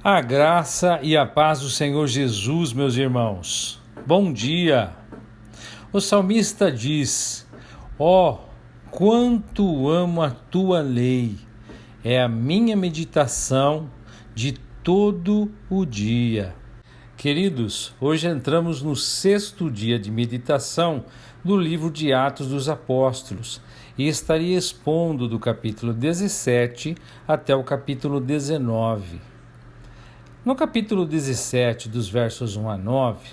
A graça e a paz do Senhor Jesus, meus irmãos. Bom dia! O salmista diz: Ó, quanto amo a tua lei, é a minha meditação de todo o dia. Queridos, hoje entramos no 6º dia de meditação do livro de Atos dos Apóstolos e estaria expondo do capítulo 17 até o capítulo 19. No capítulo 17, dos versos 1 a 9,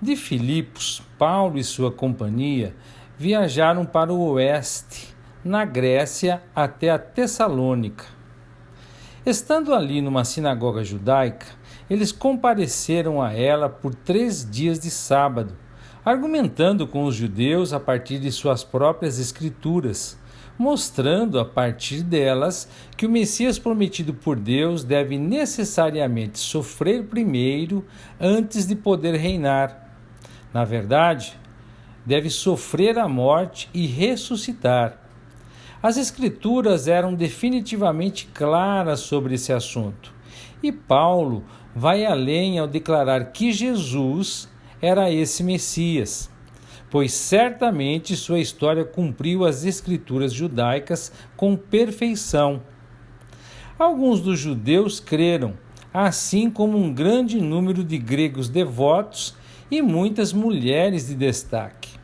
de Filipos, Paulo e sua companhia viajaram para o oeste, na Grécia, até a Tessalônica. Estando ali numa sinagoga judaica, eles compareceram a ela por 3 dias de sábado, argumentando com os judeus a partir de suas próprias escrituras, mostrando a partir delas que o Messias prometido por Deus deve necessariamente sofrer primeiro antes de poder reinar. Na verdade, deve sofrer a morte e ressuscitar. As Escrituras eram definitivamente claras sobre esse assunto, e Paulo vai além ao declarar que Jesus era esse Messias, pois certamente sua história cumpriu as Escrituras judaicas com perfeição. Alguns dos judeus creram, assim como um grande número de gregos devotos e muitas mulheres de destaque.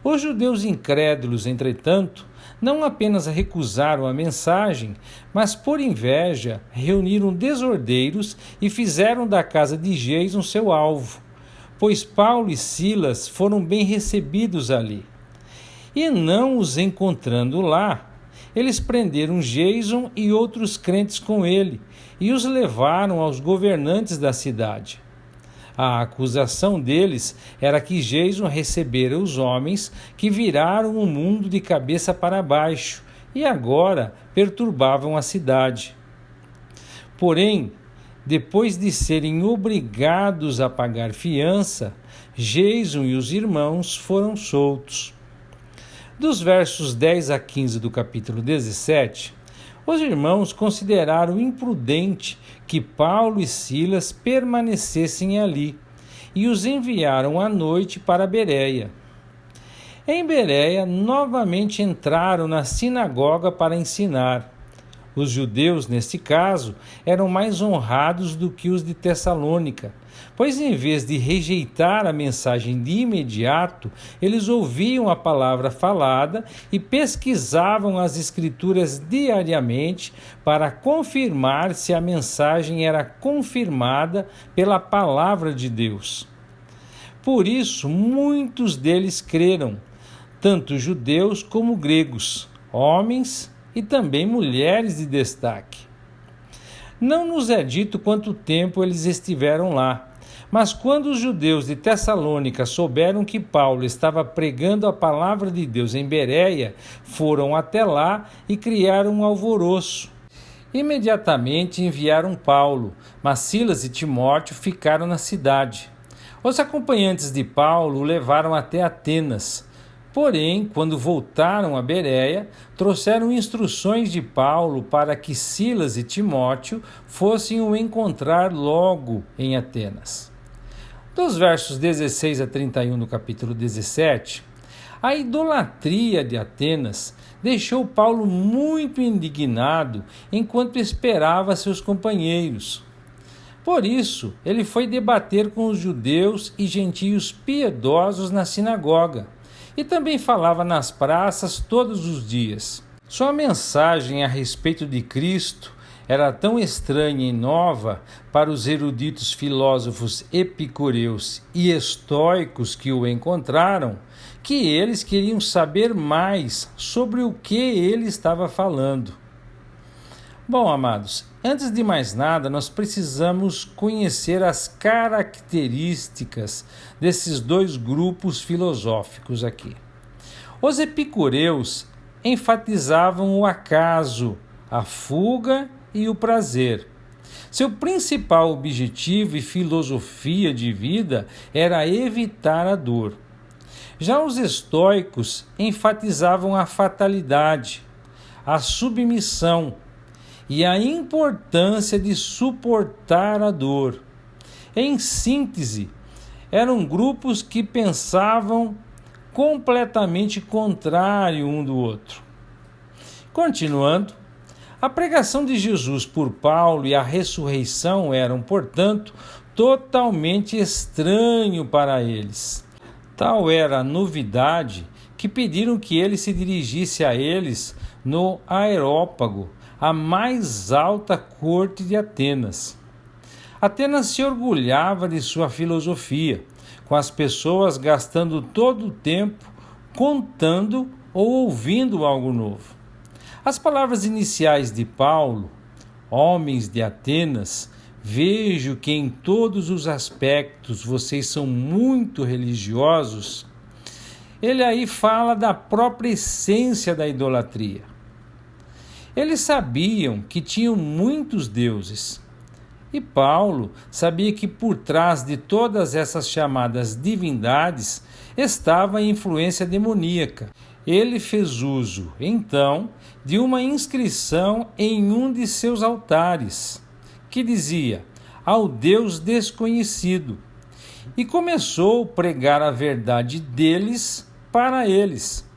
Os judeus incrédulos, entretanto, não apenas recusaram a mensagem, mas por inveja reuniram desordeiros e fizeram da casa de Gêison seu alvo, pois Paulo e Silas foram bem recebidos ali. E não os encontrando lá, eles prenderam Gêison e outros crentes com ele e os levaram aos governantes da cidade. A acusação deles era que Gêison recebera os homens que viraram o mundo de cabeça para baixo e agora perturbavam a cidade. Porém, depois de serem obrigados a pagar fiança, Gêison e os irmãos foram soltos. Dos versos 10 a 15 do capítulo 17, os irmãos consideraram imprudente que Paulo e Silas permanecessem ali e os enviaram à noite para Bereia. Em Bereia, novamente entraram na sinagoga para ensinar. Os judeus, neste caso, eram mais honrados do que os de Tessalônica, pois em vez de rejeitar a mensagem de imediato, eles ouviam a palavra falada e pesquisavam as Escrituras diariamente para confirmar se a mensagem era confirmada pela palavra de Deus. Por isso, muitos deles creram, tanto judeus como gregos, homens e também mulheres de destaque. Não nos é dito quanto tempo eles estiveram lá, mas quando os judeus de Tessalônica souberam que Paulo estava pregando a palavra de Deus em Bereia, foram até lá e criaram um alvoroço. Imediatamente enviaram Paulo, mas Silas e Timóteo ficaram na cidade. Os acompanhantes de Paulo o levaram até Atenas. Porém, quando voltaram a Bereia, trouxeram instruções de Paulo para que Silas e Timóteo fossem o encontrar logo em Atenas. Dos versos 16 a 31 do capítulo 17, a idolatria de Atenas deixou Paulo muito indignado enquanto esperava seus companheiros. Por isso, ele foi debater com os judeus e gentios piedosos na sinagoga, e também falava nas praças todos os dias. Sua mensagem a respeito de Cristo era tão estranha e nova para os eruditos filósofos epicureus e estoicos que o encontraram, que eles queriam saber mais sobre o que ele estava falando. Bom, amados, antes de mais nada, nós precisamos conhecer as características desses dois grupos filosóficos aqui. Os epicureus enfatizavam o acaso, a fuga e o prazer. Seu principal objetivo e filosofia de vida era evitar a dor. Já os estoicos enfatizavam a fatalidade, a submissão e a importância de suportar a dor. Em síntese, eram grupos que pensavam completamente contrário um do outro. Continuando, a pregação de Jesus por Paulo e a ressurreição eram, portanto, totalmente estranho para eles. Tal era a novidade que pediram que ele se dirigisse a eles no Areópago, a mais alta corte de Atenas. Atenas se orgulhava de sua filosofia, com as pessoas gastando todo o tempo contando ou ouvindo algo novo. As palavras iniciais de Paulo, homens de Atenas, vejo que em todos os aspectos vocês são muito religiosos, ele aí fala da própria essência da idolatria. Eles sabiam que tinham muitos deuses, e Paulo sabia que por trás de todas essas chamadas divindades estava a influência demoníaca. Ele fez uso, então, de uma inscrição em um de seus altares, que dizia, ao Deus desconhecido, e começou a pregar a verdade deles para eles,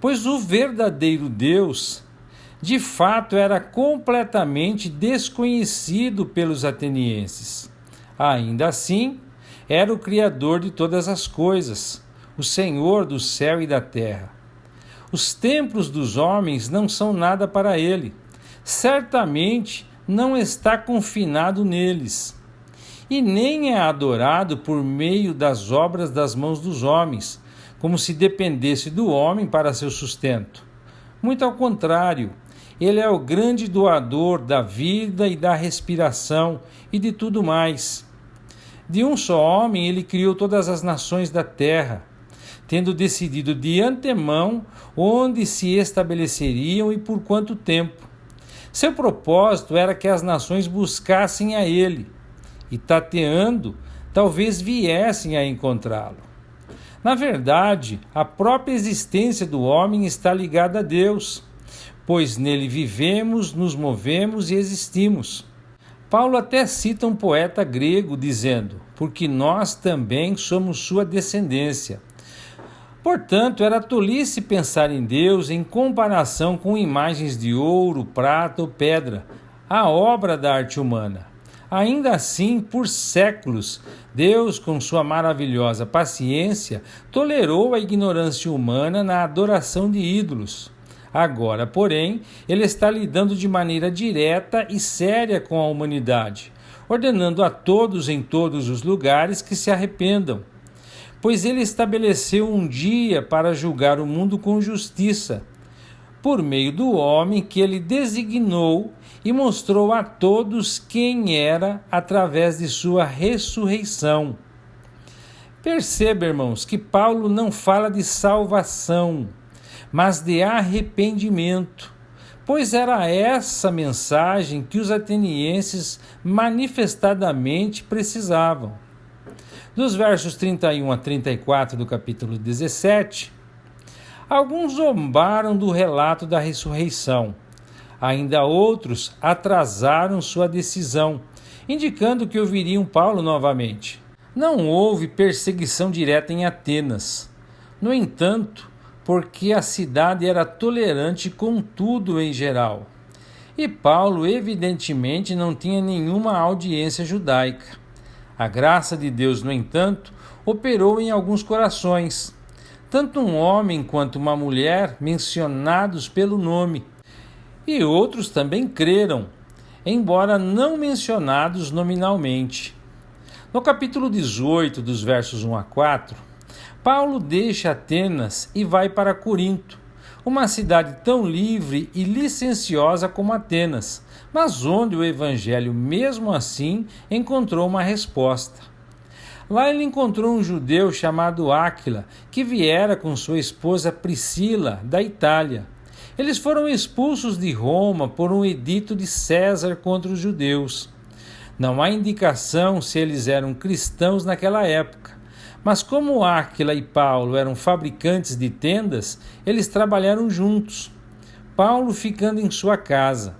pois o verdadeiro Deus, de fato, era completamente desconhecido pelos atenienses. Ainda assim, era o Criador de todas as coisas, o Senhor do céu e da terra. Os templos dos homens não são nada para ele. Certamente não está confinado neles. E nem é adorado por meio das obras das mãos dos homens, como se dependesse do homem para seu sustento. Muito ao contrário, ele é o grande doador da vida e da respiração e de tudo mais. De um só homem ele criou todas as nações da terra, tendo decidido de antemão onde se estabeleceriam e por quanto tempo. Seu propósito era que as nações buscassem a ele, e tateando, talvez viessem a encontrá-lo. Na verdade, a própria existência do homem está ligada a Deus, pois nele vivemos, nos movemos e existimos. Paulo até cita um poeta grego dizendo, porque nós também somos sua descendência. Portanto, era tolice pensar em Deus em comparação com imagens de ouro, prata ou pedra, a obra da arte humana. Ainda assim, por séculos, Deus, com sua maravilhosa paciência, tolerou a ignorância humana na adoração de ídolos. Agora, porém, ele está lidando de maneira direta e séria com a humanidade, ordenando a todos em todos os lugares que se arrependam. Pois ele estabeleceu um dia para julgar o mundo com justiça, por meio do homem que ele designou e mostrou a todos quem era através de sua ressurreição. Perceba, irmãos, que Paulo não fala de salvação, mas de arrependimento, pois era essa mensagem que os atenienses manifestadamente precisavam. Dos versos 31 a 34 do capítulo 17, alguns zombaram do relato da ressurreição, ainda outros atrasaram sua decisão, indicando que ouviriam Paulo novamente. Não houve perseguição direta em Atenas. No entanto, porque a cidade era tolerante com tudo em geral. E Paulo, evidentemente, não tinha nenhuma audiência judaica. A graça de Deus, no entanto, operou em alguns corações, tanto um homem quanto uma mulher mencionados pelo nome, e outros também creram, embora não mencionados nominalmente. No capítulo 18, dos versos 1 a 4, Paulo deixa Atenas e vai para Corinto, uma cidade tão livre e licenciosa como Atenas, mas onde o evangelho, mesmo assim, encontrou uma resposta. Lá ele encontrou um judeu chamado Áquila, que viera com sua esposa Priscila, da Itália. Eles foram expulsos de Roma por um edito de César contra os judeus. Não há indicação se eles eram cristãos naquela época, mas como Áquila e Paulo eram fabricantes de tendas, eles trabalharam juntos, Paulo ficando em sua casa.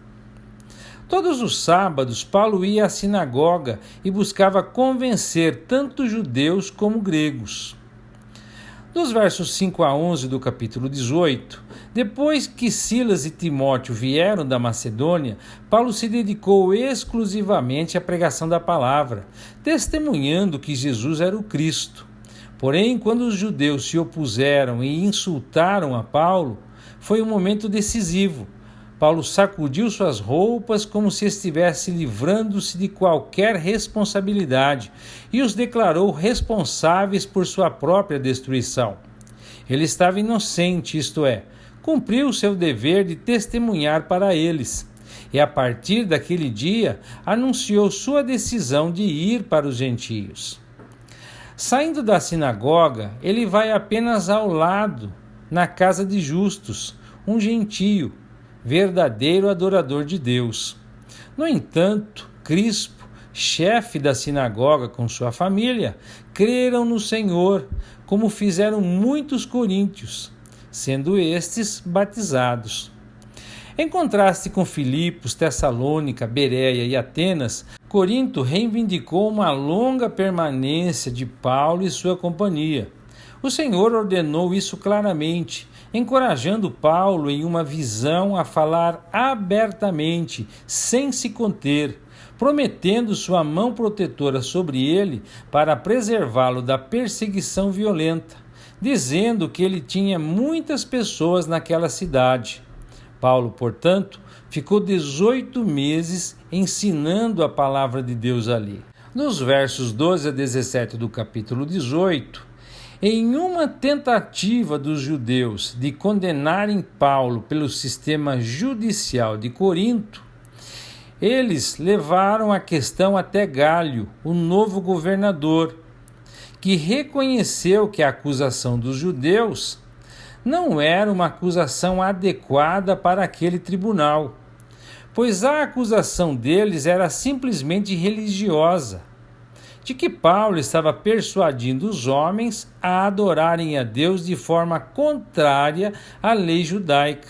Todos os sábados, Paulo ia à sinagoga e buscava convencer tanto judeus como gregos. Dos versos 5 a 11 do capítulo 18, depois que Silas e Timóteo vieram da Macedônia, Paulo se dedicou exclusivamente à pregação da palavra, testemunhando que Jesus era o Cristo. Porém, quando os judeus se opuseram e insultaram a Paulo, foi um momento decisivo. Paulo sacudiu suas roupas como se estivesse livrando-se de qualquer responsabilidade e os declarou responsáveis por sua própria destruição. Ele estava inocente, isto é, cumpriu seu dever de testemunhar para eles. E a partir daquele dia, anunciou sua decisão de ir para os gentios. Saindo da sinagoga, ele vai apenas ao lado, na casa de justos, um gentio, verdadeiro adorador de Deus. No entanto, Crispo, chefe da sinagoga com sua família, creram no Senhor, como fizeram muitos coríntios, sendo estes batizados. Em contraste com Filipos, Tessalônica, Bereia e Atenas, Corinto reivindicou uma longa permanência de Paulo e sua companhia. O Senhor ordenou isso claramente, encorajando Paulo em uma visão a falar abertamente, sem se conter, prometendo sua mão protetora sobre ele para preservá-lo da perseguição violenta, dizendo que ele tinha muitas pessoas naquela cidade. Paulo, portanto, ficou 18 meses ensinando a palavra de Deus ali. Nos versos 12 a 17 do capítulo 18, em uma tentativa dos judeus de condenarem Paulo pelo sistema judicial de Corinto, eles levaram a questão até Gálio, o novo governador, que reconheceu que a acusação dos judeus não era uma acusação adequada para aquele tribunal, pois a acusação deles era simplesmente religiosa, de que Paulo estava persuadindo os homens a adorarem a Deus de forma contrária à lei judaica.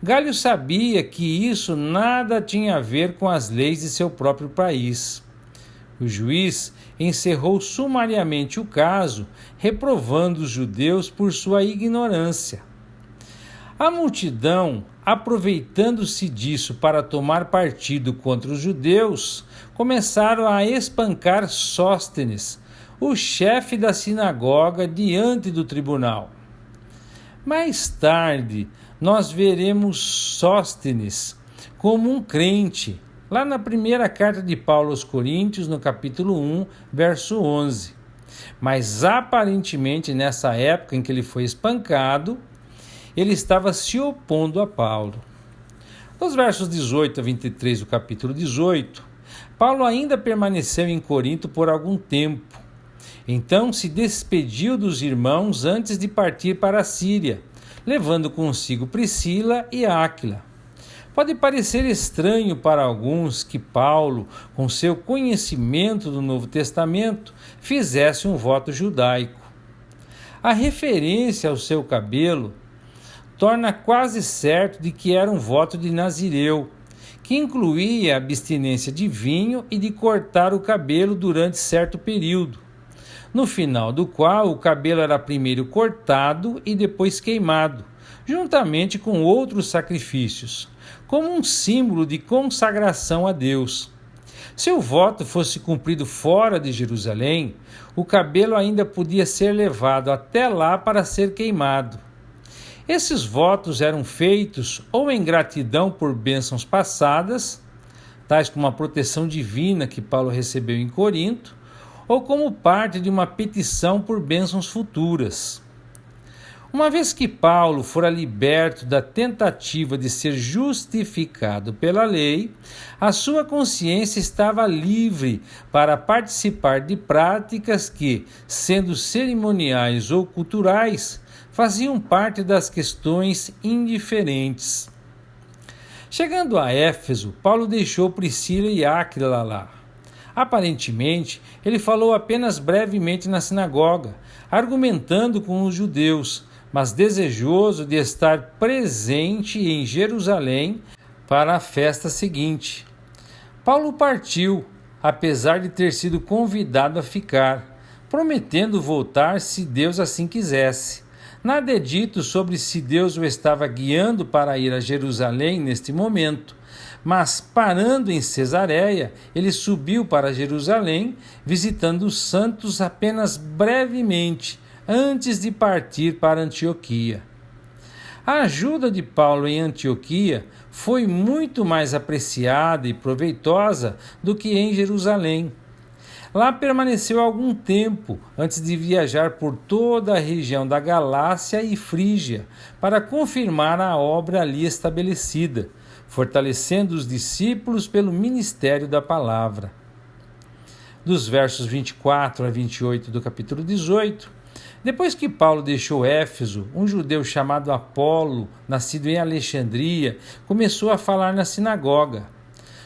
Gálio sabia que isso nada tinha a ver com as leis de seu próprio país. O juiz encerrou sumariamente o caso, reprovando os judeus por sua ignorância. A multidão, aproveitando-se disso para tomar partido contra os judeus, começaram a espancar Sóstenes, o chefe da sinagoga, diante do tribunal. Mais tarde, nós veremos Sóstenes como um crente, lá na primeira carta de Paulo aos Coríntios, no capítulo 1, verso 11. Mas aparentemente, nessa época em que ele foi espancado, ele estava se opondo a Paulo. Nos versos 18 a 23 do capítulo 18, Paulo ainda permaneceu em Corinto por algum tempo. Então se despediu dos irmãos antes de partir para a Síria, levando consigo Priscila e Áquila. Pode parecer estranho para alguns que Paulo, com seu conhecimento do Novo Testamento, fizesse um voto judaico. A referência ao seu cabelo torna quase certo de que era um voto de Nazireu, que incluía a abstinência de vinho e de cortar o cabelo durante certo período, no final do qual o cabelo era primeiro cortado e depois queimado, juntamente com outros sacrifícios, como um símbolo de consagração a Deus. Se o voto fosse cumprido fora de Jerusalém, o cabelo ainda podia ser levado até lá para ser queimado. Esses votos eram feitos ou em gratidão por bênçãos passadas, tais como a proteção divina que Paulo recebeu em Corinto, ou como parte de uma petição por bênçãos futuras. Uma vez que Paulo fora liberto da tentativa de ser justificado pela lei, a sua consciência estava livre para participar de práticas que, sendo cerimoniais ou culturais, faziam parte das questões indiferentes. Chegando a Éfeso, Paulo deixou Priscila e Áquila lá. Aparentemente, ele falou apenas brevemente na sinagoga, argumentando com os judeus, mas desejoso de estar presente em Jerusalém para a festa seguinte. Paulo partiu, apesar de ter sido convidado a ficar, prometendo voltar se Deus assim quisesse. Nada é dito sobre se Deus o estava guiando para ir a Jerusalém neste momento, mas parando em Cesareia, ele subiu para Jerusalém, visitando os santos apenas brevemente, antes de partir para Antioquia. A ajuda de Paulo em Antioquia foi muito mais apreciada e proveitosa do que em Jerusalém. Lá permaneceu algum tempo antes de viajar por toda a região da Galácia e Frígia para confirmar a obra ali estabelecida, fortalecendo os discípulos pelo ministério da palavra. Dos versos 24 a 28 do capítulo 18, depois que Paulo deixou Éfeso, um judeu chamado Apolo, nascido em Alexandria, começou a falar na sinagoga.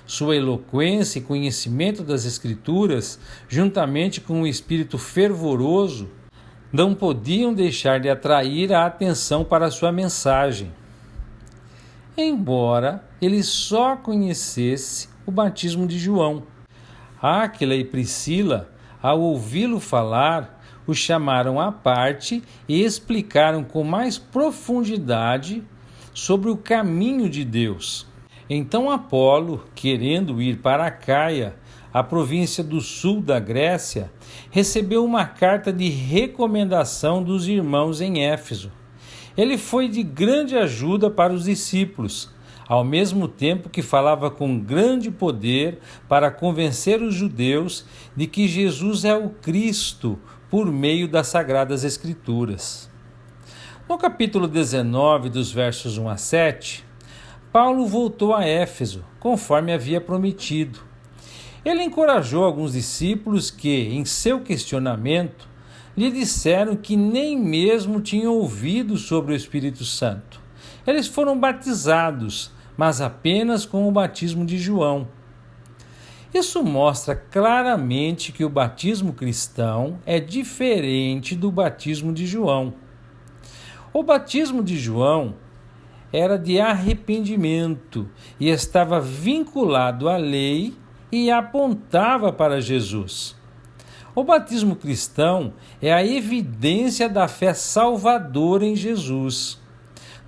Sua eloquência e conhecimento das Escrituras, juntamente com um espírito fervoroso, não podiam deixar de atrair a atenção para sua mensagem. Embora ele só conhecesse o batismo de João, Áquila e Priscila, ao ouvi-lo falar, o chamaram à parte e explicaram com mais profundidade sobre o caminho de Deus. Então Apolo, querendo ir para Acaia, a província do sul da Grécia, recebeu uma carta de recomendação dos irmãos em Éfeso. Ele foi de grande ajuda para os discípulos, ao mesmo tempo que falava com grande poder para convencer os judeus de que Jesus é o Cristo por meio das Sagradas Escrituras. No capítulo 19, dos versos 1 a 7, Paulo voltou a Éfeso, conforme havia prometido. Ele encorajou alguns discípulos que, em seu questionamento, lhe disseram que nem mesmo tinham ouvido sobre o Espírito Santo. Eles foram batizados, mas apenas com o batismo de João. Isso mostra claramente que o batismo cristão é diferente do batismo de João. O batismo de João era de arrependimento e estava vinculado à lei e apontava para Jesus. O batismo cristão é a evidência da fé salvadora em Jesus.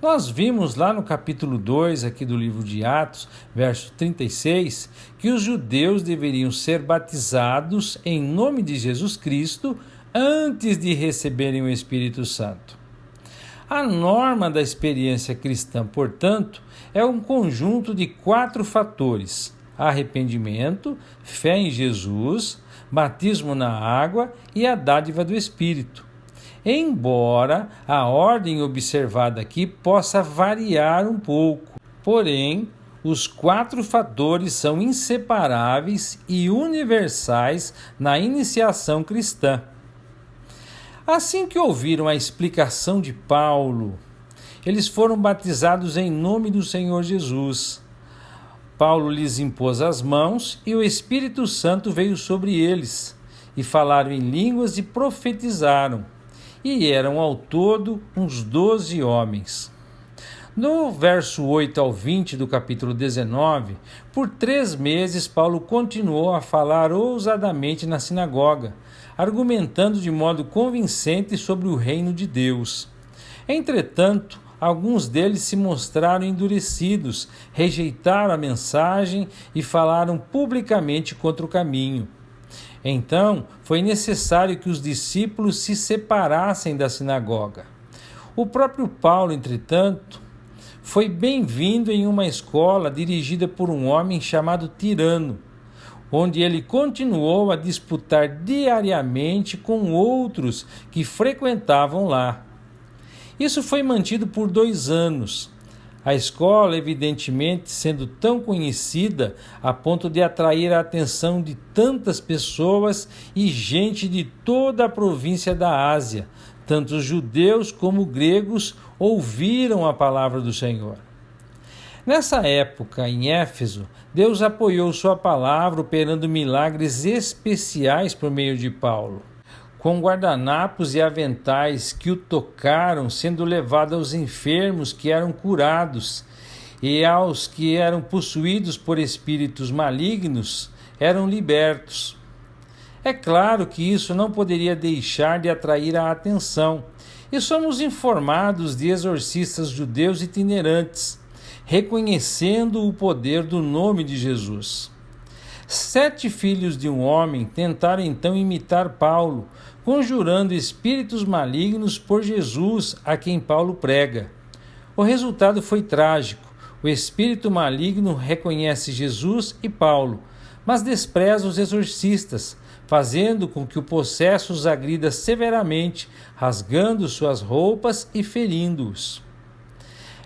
Nós vimos lá no capítulo 2 aqui do livro de Atos, verso 36, que os judeus deveriam ser batizados em nome de Jesus Cristo antes de receberem o Espírito Santo. A norma da experiência cristã, portanto, é um conjunto de 4 fatores: arrependimento, fé em Jesus, batismo na água e a dádiva do Espírito. Embora a ordem observada aqui possa variar um pouco, porém, os 4 fatores são inseparáveis e universais na iniciação cristã. Assim que ouviram a explicação de Paulo, eles foram batizados em nome do Senhor Jesus. Paulo lhes impôs as mãos e o Espírito Santo veio sobre eles, e falaram em línguas e profetizaram, e eram ao todo uns 12 homens. No verso 8 ao 20 do capítulo 19, por 3 meses Paulo continuou a falar ousadamente na sinagoga, argumentando de modo convincente sobre o reino de Deus. Entretanto, alguns deles se mostraram endurecidos, rejeitaram a mensagem e falaram publicamente contra o caminho. Então, foi necessário que os discípulos se separassem da sinagoga. O próprio Paulo, entretanto, foi bem-vindo em uma escola dirigida por um homem chamado Tirano, onde ele continuou a disputar diariamente com outros que frequentavam lá. Isso foi mantido por 2 anos. A escola, evidentemente, sendo tão conhecida a ponto de atrair a atenção de tantas pessoas e gente de toda a província da Ásia, tanto os judeus como gregos ouviram a palavra do Senhor. Nessa época, em Éfeso, Deus apoiou sua palavra operando milagres especiais por meio de Paulo, com guardanapos e aventais que o tocaram, sendo levado aos enfermos que eram curados, e aos que eram possuídos por espíritos malignos eram libertos. É claro que isso não poderia deixar de atrair a atenção, e somos informados de exorcistas judeus itinerantes, reconhecendo o poder do nome de Jesus. 7 filhos de um homem tentaram então imitar Paulo, conjurando espíritos malignos por Jesus, a quem Paulo prega. O resultado foi trágico. O espírito maligno reconhece Jesus e Paulo, mas despreza os exorcistas, fazendo com que o possesso os agrida severamente, rasgando suas roupas e ferindo-os.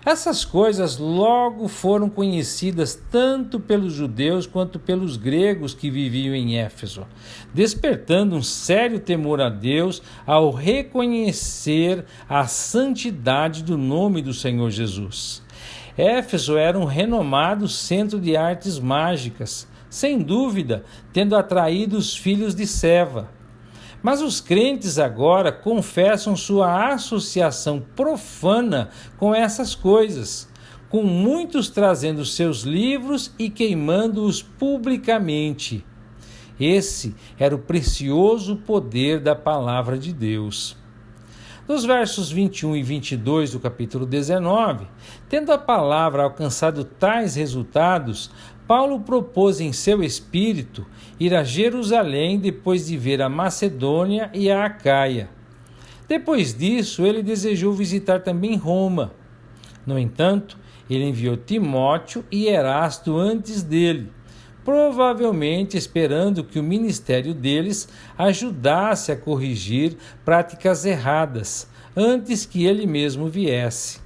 Essas coisas logo foram conhecidas tanto pelos judeus quanto pelos gregos que viviam em Éfeso, despertando um sério temor a Deus ao reconhecer a santidade do nome do Senhor Jesus. Éfeso era um renomado centro de artes mágicas, sem dúvida, tendo atraído os filhos de Seva. Mas os crentes agora confessam sua associação profana com essas coisas, com muitos trazendo seus livros e queimando-os publicamente. Esse era o precioso poder da palavra de Deus. Nos versos 21 e 22 do capítulo 19, tendo a palavra alcançado tais resultados, Paulo propôs em seu espírito ir a Jerusalém depois de ver a Macedônia e a Acaia. Depois disso, ele desejou visitar também Roma. No entanto, ele enviou Timóteo e Erasto antes dele, provavelmente esperando que o ministério deles ajudasse a corrigir práticas erradas, antes que ele mesmo viesse.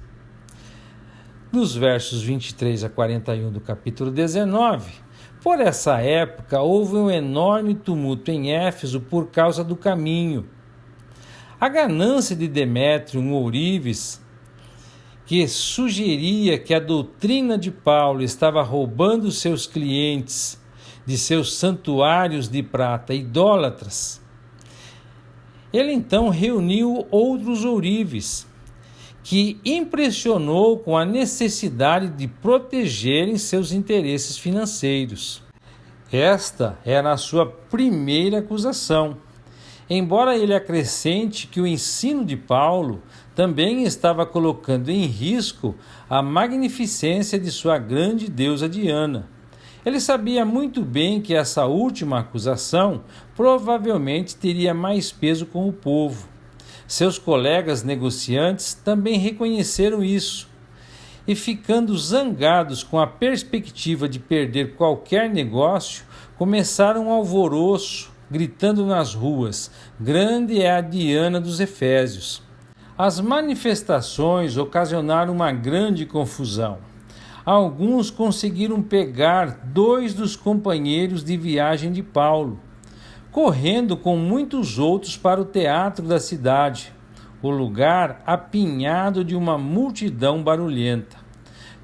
Nos versos 23 a 41 do capítulo 19, por essa época houve um enorme tumulto em Éfeso por causa do caminho. A ganância de Demétrio, um ourives, que sugeria que a doutrina de Paulo estava roubando seus clientes de seus santuários de prata idólatras, ele então reuniu outros ourives, que impressionou com a necessidade de protegerem seus interesses financeiros. Esta era a sua primeira acusação, embora ele acrescente que o ensino de Paulo também estava colocando em risco a magnificência de sua grande deusa Diana. Ele sabia muito bem que essa última acusação provavelmente teria mais peso com o povo. Seus colegas negociantes também reconheceram isso, e ficando zangados com a perspectiva de perder qualquer negócio, começaram um alvoroço, gritando nas ruas: "Grande é a Diana dos Efésios!" As manifestações ocasionaram uma grande confusão. Alguns conseguiram pegar 2 dos companheiros de viagem de Paulo, correndo com muitos outros para o teatro da cidade, o lugar apinhado de uma multidão barulhenta.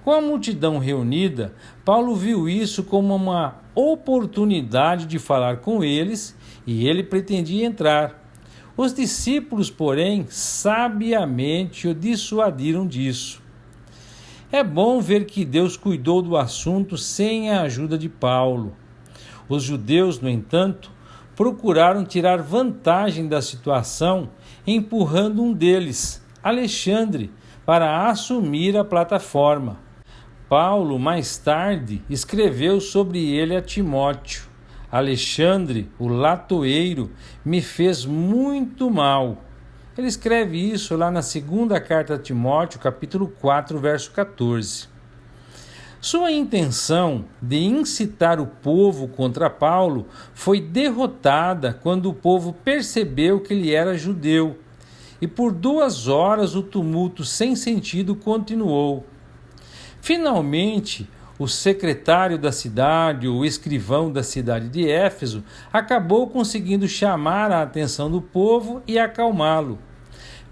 Com a multidão reunida, Paulo viu isso como uma oportunidade de falar com eles e ele pretendia entrar. Os discípulos, porém, sabiamente o dissuadiram disso. É bom ver que Deus cuidou do assunto sem a ajuda de Paulo. Os judeus, no entanto, procuraram tirar vantagem da situação, empurrando um deles, Alexandre, para assumir a plataforma. Paulo, mais tarde, escreveu sobre ele a Timóteo: "Alexandre, o latoeiro, me fez muito mal." Ele escreve isso lá na segunda carta a Timóteo, capítulo 4, verso 14. Sua intenção de incitar o povo contra Paulo foi derrotada quando o povo percebeu que ele era judeu, e por 2 horas o tumulto sem sentido continuou. Finalmente, o secretário da cidade, o escrivão da cidade de Éfeso, acabou conseguindo chamar a atenção do povo e acalmá-lo.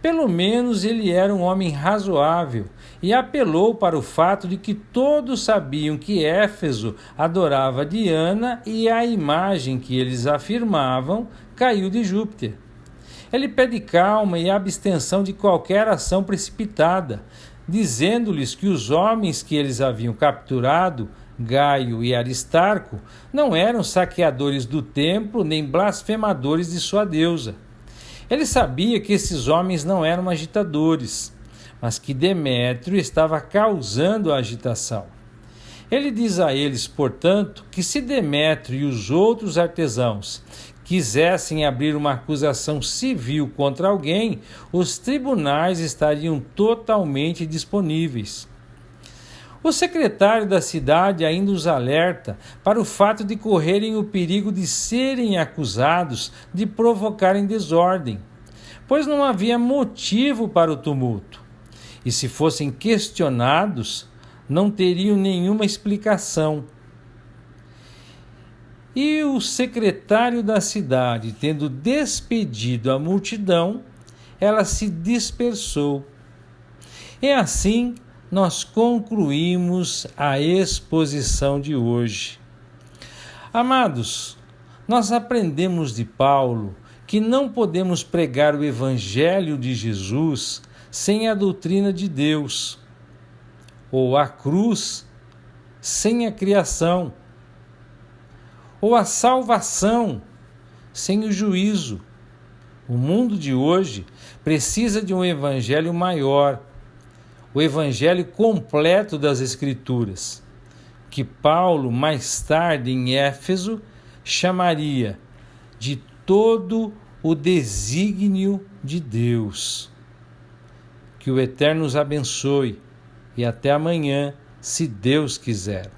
Pelo menos ele era um homem razoável e apelou para o fato de que todos sabiam que Éfeso adorava Diana e a imagem que eles afirmavam caiu de Júpiter. Ele pede calma e abstenção de qualquer ação precipitada, dizendo-lhes que os homens que eles haviam capturado, Gaio e Aristarco, não eram saqueadores do templo nem blasfemadores de sua deusa. Ele sabia que esses homens não eram agitadores, mas que Demétrio estava causando a agitação. Ele diz a eles, portanto, que se Demétrio e os outros artesãos quisessem abrir uma acusação civil contra alguém, os tribunais estariam totalmente disponíveis. O secretário da cidade ainda os alerta para o fato de correrem o perigo de serem acusados de provocarem desordem, pois não havia motivo para o tumulto. E se fossem questionados, não teriam nenhuma explicação. E o secretário da cidade, tendo despedido a multidão, ela se dispersou. E assim nós concluímos a exposição de hoje. Amados, nós aprendemos de Paulo que não podemos pregar o Evangelho de Jesus sem a doutrina de Deus, ou a cruz sem a criação, ou a salvação sem o juízo. O mundo de hoje precisa de um evangelho maior, o evangelho completo das Escrituras, que Paulo, mais tarde em Éfeso, chamaria de todo o desígnio de Deus. Que o Eterno os abençoe e até amanhã, se Deus quiser.